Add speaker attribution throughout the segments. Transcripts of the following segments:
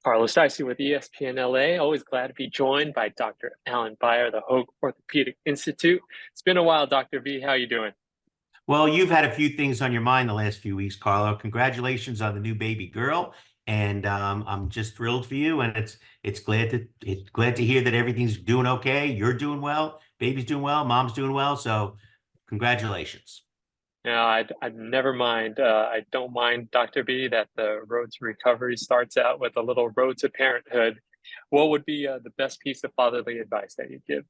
Speaker 1: Karlo with ESPN LA. Always glad to be joined by Dr. Alan Beyer, the Hoag Orthopedic Institute. It's been a while, Dr. B. How you doing?
Speaker 2: Well, you've had a few things on your mind the last few weeks, Karlo. Congratulations on the new baby girl, and I'm just thrilled for you. And it's glad to hear that everything's doing okay. You're doing well, baby's doing well, mom's doing well. So, congratulations.
Speaker 1: I'd never mind. I don't mind, Dr. B, that the road to recovery starts out with a little road to parenthood. What would be the best piece of fatherly advice that you'd give?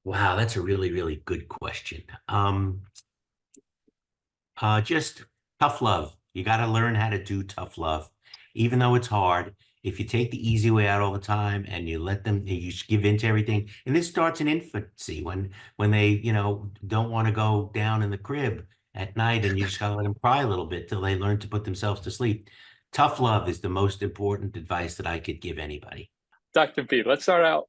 Speaker 2: Wow, that's a really, really good question. Just tough love. You got to learn how to do tough love, even though it's hard. If you take the easy way out all the time and you let them, you just give in to everything. And this starts in infancy when they, don't want to go down in the crib at night, and you just got to let them cry a little bit till they learn to put themselves to sleep. Tough love is the most important advice that I could give anybody.
Speaker 1: Dr. B, let's start out.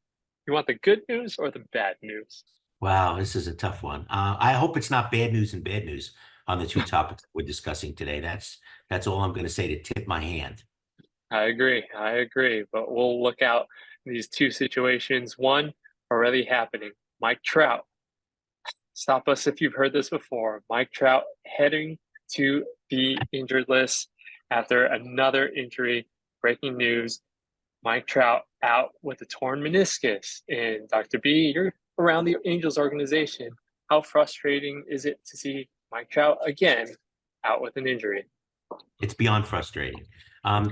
Speaker 1: You want the good news or the bad news?
Speaker 2: Wow, this is a tough one. I hope it's not bad news and bad news on the two topics we're discussing today. That's all I'm going to say to tip my hand.
Speaker 1: I agree. I agree. But we'll look out these two situations. One already happening. Mike Trout. Stop us if you've heard this before. Mike Trout heading to the injured list after another injury. Breaking news. Mike Trout out with a torn meniscus. And Dr. B, you're around the Angels organization. How frustrating is it to see Mike Trout again out with an injury?
Speaker 2: It's beyond frustrating.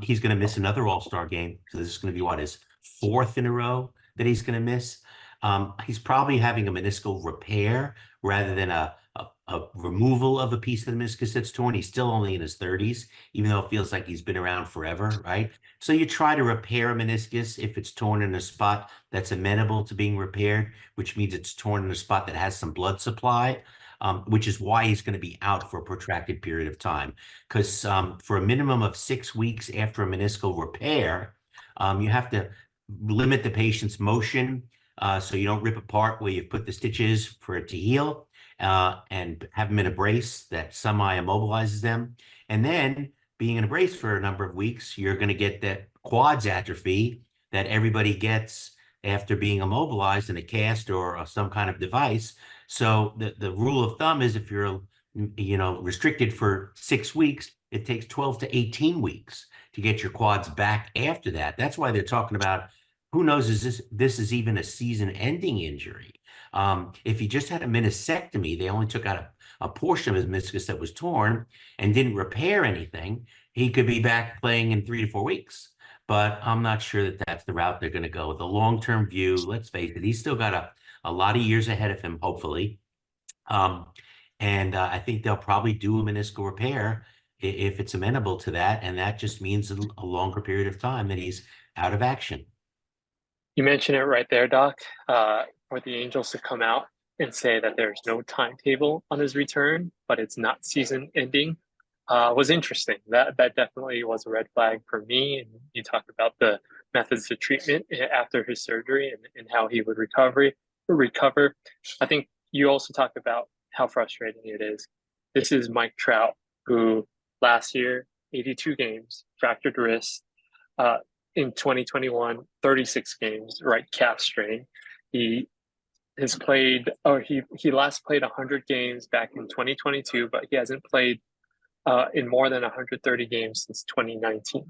Speaker 2: He's going to miss another All-Star game. So this is going to be what, his fourth in a row that he's going to miss. He's probably having a meniscal repair rather than a removal of a piece of the meniscus that's torn. He's still only in his 30s, even though it feels like he's been around forever, right? So you try to repair a meniscus if it's torn in a spot that's amenable to being repaired, which means it's torn in a spot that has some blood supply. Which is why he's going to be out for a protracted period of time. Because for a minimum of 6 weeks after a meniscal repair, you have to limit the patient's motion so you don't rip apart where you've put the stitches for it to heal, and have them in a brace that semi-immobilizes them. And then being in a brace for a number of weeks, you're going to get that quads atrophy that everybody gets after being immobilized in a cast or some kind of device. So the rule of thumb is if you're, restricted for 6 weeks, it takes 12 to 18 weeks to get your quads back after that. That's why they're talking about, who knows, is this is even a season-ending injury. If he just had a meniscectomy, they only took out a portion of his meniscus that was torn and didn't repair anything, he could be back playing in 3 to 4 weeks. But I'm not sure that that's the route they're going to go. The long-term view, let's face it, he's still got a lot of years ahead of him, hopefully. Um, and I think they'll probably do a meniscal repair if it's amenable to that. And that just means a longer period of time that he's out of action.
Speaker 1: You mentioned it right there, Doc, for the Angels to come out and say that there's no timetable on his return, but it's not season ending, was interesting. That definitely was a red flag for me. And you talked about the methods of treatment after his surgery and how he would recover. I think you also talked about how frustrating it is. This is Mike Trout, who last year, 82 games, fractured wrist. In 2021, 36 games, right calf strain. He has played, or he last played 100 games back in 2022, but he hasn't played in more than 130 games since 2019.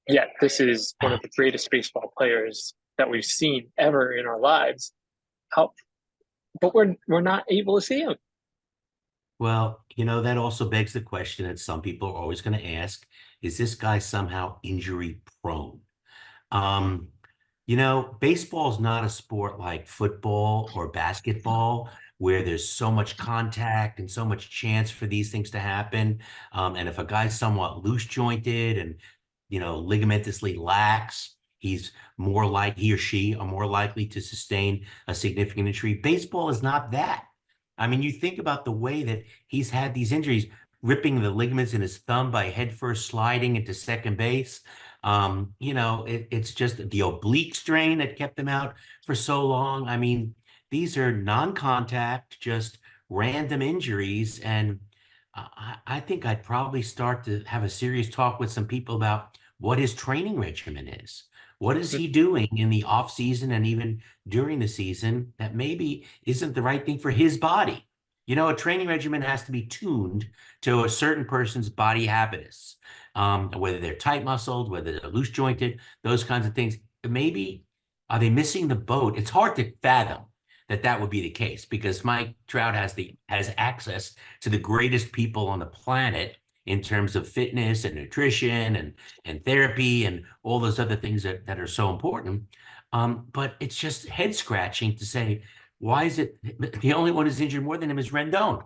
Speaker 1: Yet this is one of the greatest baseball players that we've seen ever in our lives. How, but we're not able to see him.
Speaker 2: Well, that also begs the question that some people are always going to ask, is this guy somehow injury prone? Um, Baseball is not a sport like football or basketball where there's so much contact and so much chance for these things to happen. And if a guy's somewhat loose jointed and, ligamentously lax, he or she are more likely to sustain a significant injury. Baseball is not that. I mean, you think about the way that he's had these injuries, ripping the ligaments in his thumb by headfirst sliding into second base. It's just the oblique strain that kept him out for so long. I mean, these are non-contact, just random injuries. And I think I'd probably start to have a serious talk with some people about what his training regimen is. What is he doing in the off season and even during the season that maybe isn't the right thing for his body? You know, a training regimen has to be tuned to a certain person's body habitus, whether they're tight muscled, whether they're loose jointed, those kinds of things. Maybe are they missing the boat? It's hard to fathom that that would be the case because Mike Trout has access to the greatest people on the planet in terms of fitness and nutrition and therapy and all those other things that are so important. But it's just head scratching to say, why is it the only one who's injured more than him is Rendon?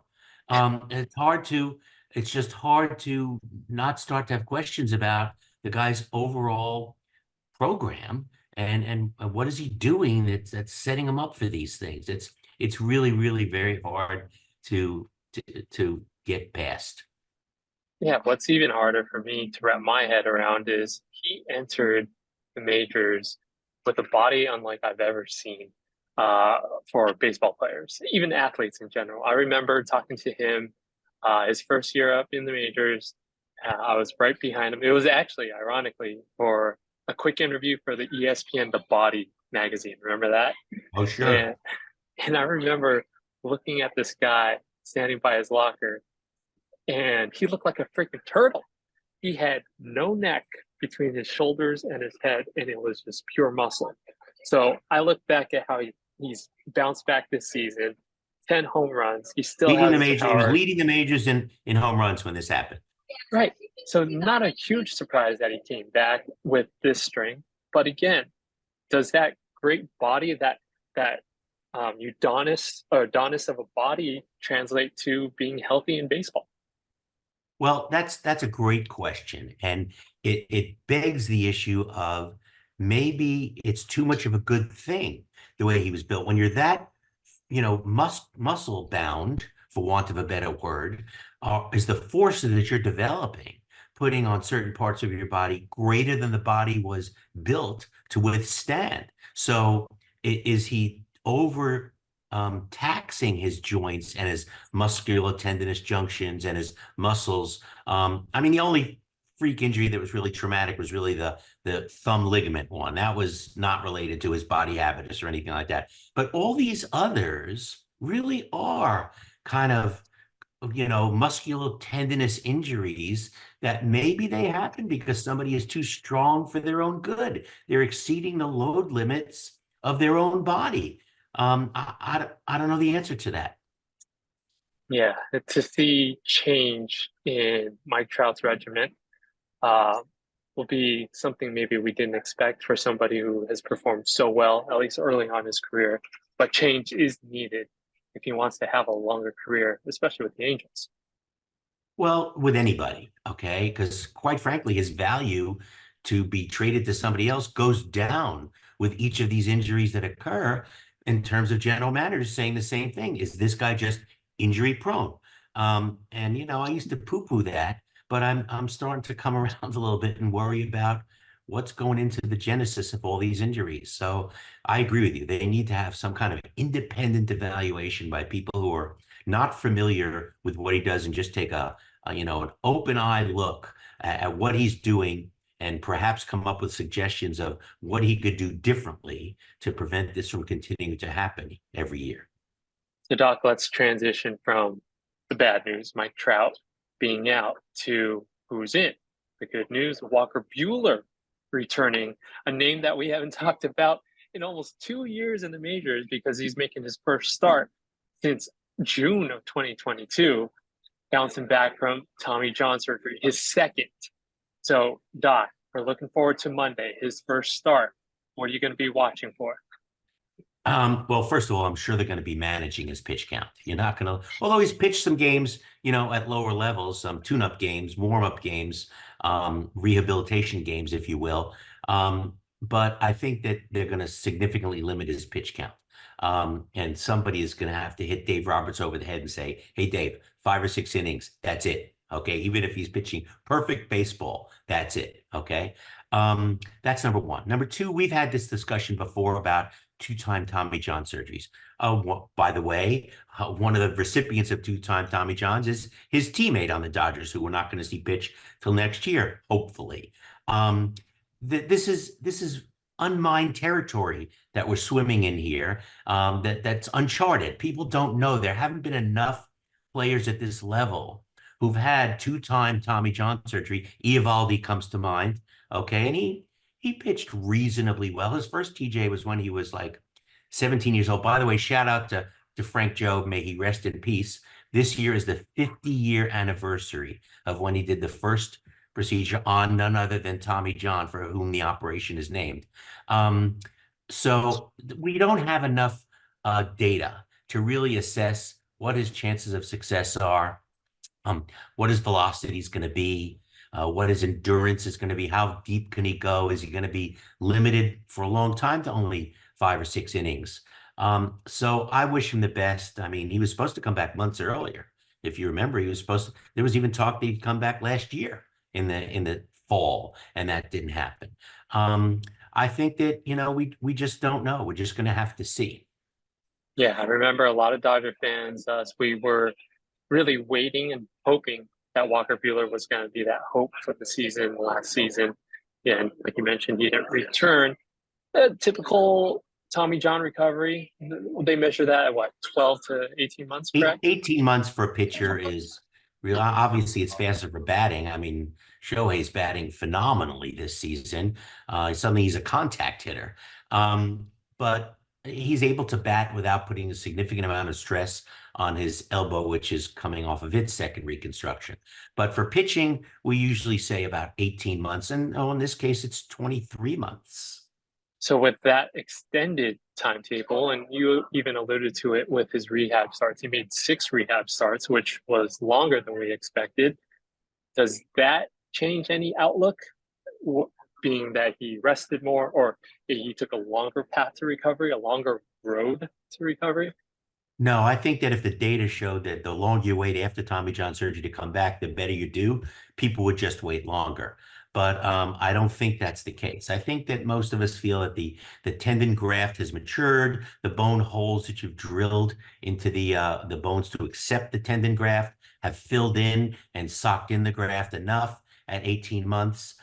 Speaker 2: It's just hard to not start to have questions about the guy's overall program and what is he doing that's setting him up for these things. It's really, really very hard to get past.
Speaker 1: Yeah, what's even harder for me to wrap my head around is he entered the majors with a body unlike I've ever seen uh, for baseball players, even athletes in general. I remember talking to him his first year up in the majors. I was right behind him. It was actually, ironically, for a quick interview for the ESPN The Body magazine. Remember that?
Speaker 2: Oh, sure.
Speaker 1: And and I remember looking at this guy standing by his locker, and he looked like a freaking turtle. He had no neck between his shoulders and his head, and it was just pure muscle. So I look back at how he's bounced back this season, 10 home runs. He still
Speaker 2: Leading the
Speaker 1: has his
Speaker 2: major, he was
Speaker 1: power.
Speaker 2: leading the majors in home runs when this happened.
Speaker 1: Right. So not a huge surprise that he came back with this strength. But again, does that great body, that Udonis or Adonis of a body translate to being healthy in baseball?
Speaker 2: Well, that's a great question, and it begs the issue of maybe it's too much of a good thing the way he was built. When you're that, muscle bound, for want of a better word, is the forces that you're developing, putting on certain parts of your body greater than the body was built to withstand. So is he over taxing his joints and his musculotendinous junctions and his muscles? I mean, the only freak injury that was really traumatic was really the thumb ligament one. That was not related to his body habitus or anything like that. But all these others really are kind of, musculotendinous injuries that maybe they happen because somebody is too strong for their own good. They're exceeding the load limits of their own body. I don't know the answer to that.
Speaker 1: Yeah, to see change in Mike Trout's regimen uh, will be something maybe we didn't expect for somebody who has performed so well, at least early on in his career. But change is needed if he wants to have a longer career, especially with the Angels.
Speaker 2: Well, with anybody, okay? Because quite frankly, his value to be traded to somebody else goes down with each of these injuries that occur in terms of general managers saying the same thing. Is this guy just injury prone? And I used to poo-poo that, but I'm starting to come around a little bit and worry about what's going into the genesis of all these injuries. So I agree with you. They need to have some kind of independent evaluation by people who are not familiar with what he does and just take an open eye look at what he's doing and perhaps come up with suggestions of what he could do differently to prevent this from continuing to happen every year.
Speaker 1: So, Doc, let's transition from the bad news, Mike Trout being out, to who's in. The good news, Walker Buehler returning, a name that we haven't talked about in almost 2 years in the majors because he's making his first start since June of 2022, bouncing back from Tommy John surgery, his second. So, Doc, we're looking forward to Monday, his first start. What are you going to be watching for?
Speaker 2: Well, first of all, I'm sure they're going to be managing his pitch count. You're not going to, although he's pitched some games, at lower levels, some tune-up games, warm-up games, rehabilitation games, if you will. But I think that they're going to significantly limit his pitch count. And somebody is going to have to hit Dave Roberts over the head and say, "Hey, Dave, 5 or 6 innings, that's it." Okay, even if he's pitching perfect baseball, that's it. Okay, that's number one. Number two, we've had this discussion before about two-time Tommy John surgeries. By the way, one of the recipients of two-time Tommy Johns is his teammate on the Dodgers, who we're not going to see pitch till next year, hopefully. Um, this is unmined territory that we're swimming in here. That's uncharted. People don't know. There haven't been enough players at this level who've had two-time Tommy John surgery. Eovaldi comes to mind. Okay, and he pitched reasonably well. His first TJ was when he was like 17 years old. By the way, shout out to Frank Jobe. May he rest in peace. This year is the 50-year anniversary of when he did the first procedure on none other than Tommy John, for whom the operation is named. Um, so we don't have enough data to really assess what his chances of success are, um, what his velocity is going to be, what his endurance is going to be, how deep can he go? Is he going to be limited for a long time to only 5 or 6 innings? So I wish him the best. I mean, he was supposed to come back months earlier. If you remember, he was supposed to, there was even talk that he'd come back last year in the fall, and that didn't happen. I think that, we just don't know. We're just going to have to see.
Speaker 1: Yeah, I remember a lot of Dodger fans. We were really waiting and hoping that Walker Buehler was going to be that hope for the season last season. Yeah, and like you mentioned, he didn't return. A typical Tommy John recovery. They measure that at what, 12 to 18 months, correct?
Speaker 2: 18 months for a pitcher is real. Obviously, it's faster for batting. I mean, Shohei's batting phenomenally this season. Suddenly he's a contact hitter. But he's able to bat without putting a significant amount of stress on his elbow, which is coming off of its second reconstruction. But for pitching, we usually say about 18 months. And in this case, it's 23 months.
Speaker 1: So with that extended timetable, and you even alluded to it with his rehab starts, he made 6 rehab starts, which was longer than we expected. Does that change any outlook, being that he rested more, or he took a longer path to recovery, a longer road to recovery?
Speaker 2: No, I think that if the data showed that the longer you wait after Tommy John surgery to come back, the better you do, people would just wait longer. But I don't think that's the case. I think that most of us feel that the tendon graft has matured, the bone holes that you've drilled into the bones to accept the tendon graft have filled in and socked in the graft enough at 18 months.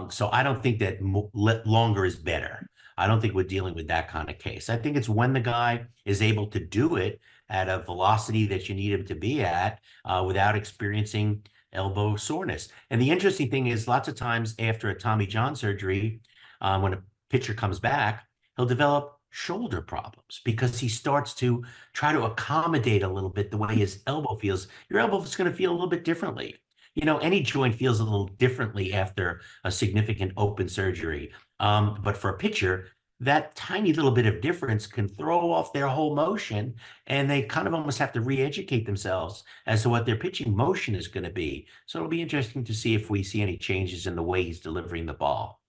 Speaker 2: So I don't think that longer is better. I don't think we're dealing with that kind of case. I think it's when the guy is able to do it at a velocity that you need him to be at without experiencing elbow soreness. And the interesting thing is, lots of times after a Tommy John surgery, when a pitcher comes back, he'll develop shoulder problems because he starts to try to accommodate a little bit the way his elbow feels. Your elbow is going to feel a little bit differently. Any joint feels a little differently after a significant open surgery. But for a pitcher, that tiny little bit of difference can throw off their whole motion, and they kind of almost have to re-educate themselves as to what their pitching motion is going to be. So it'll be interesting to see if we see any changes in the way he's delivering the ball.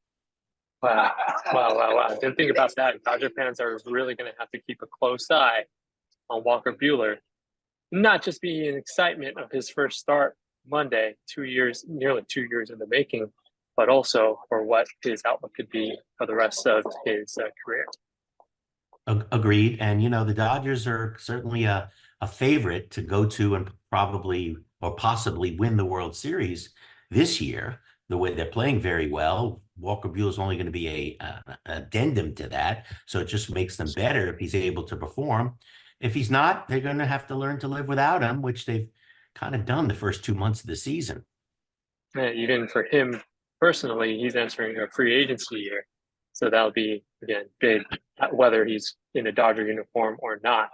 Speaker 1: Wow, wow, wow, wow. Didn't think about that. Dodger fans are really going to have to keep a close eye on Walker Buehler, not just be in excitement of his first start Monday, 2 years, nearly 2 years in the making, but also for what his outlook could be for the rest of his career.
Speaker 2: Agreed. And, the Dodgers are certainly a favorite to go to and probably or possibly win the World Series this year, the way they're playing very well. Walker Buehler is only going to be a addendum to that. So it just makes them better if he's able to perform. If he's not, they're going to have to learn to live without him, which they've kind of done the first 2 months of the season.
Speaker 1: Even for him personally, he's entering a free agency year. So that'll be, again, big, whether he's in a Dodger uniform or not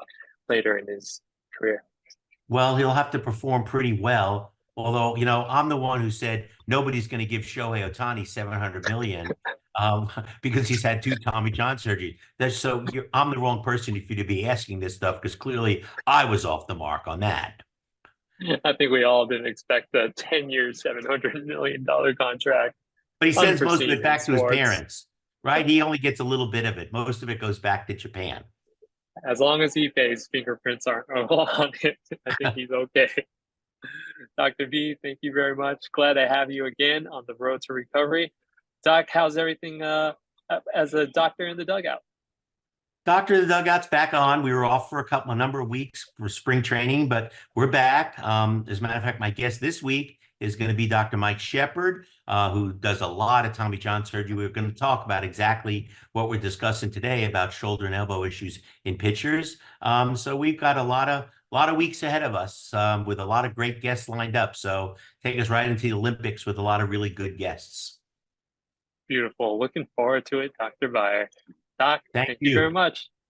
Speaker 1: later in his career.
Speaker 2: Well, he'll have to perform pretty well. Although, I'm the one who said nobody's going to give Shohei Ohtani 700 million because he's had 2 Tommy John surgeries. I'm the wrong person for you to be asking this stuff because clearly I was off the mark on that.
Speaker 1: I think we all didn't expect the 10-year, $700 million contract.
Speaker 2: But he sends most of it back to his
Speaker 1: sports.
Speaker 2: parents, right? He only gets a little bit of it. Most of it goes back to Japan.
Speaker 1: As long as he pays, fingerprints aren't on it. I think he's okay. Dr. V, thank you very much. Glad to have you again on the road to recovery. Doc, how's everything as a doctor in the dugout?
Speaker 2: Doctor of the Dugout's back on. We were off for a number of weeks for spring training, but we're back. As a matter of fact, my guest this week is going to be Dr. Mike Shepard, who does a lot of Tommy John surgery. We're going to talk about exactly what we're discussing today about shoulder and elbow issues in pitchers. So we've got a lot of weeks ahead of us with a lot of great guests lined up. So take us right into the Olympics with a lot of really good guests.
Speaker 1: Beautiful. Looking forward to it, Dr. Beyer. Doc,
Speaker 2: Thank
Speaker 1: thank you very
Speaker 2: you.
Speaker 1: much.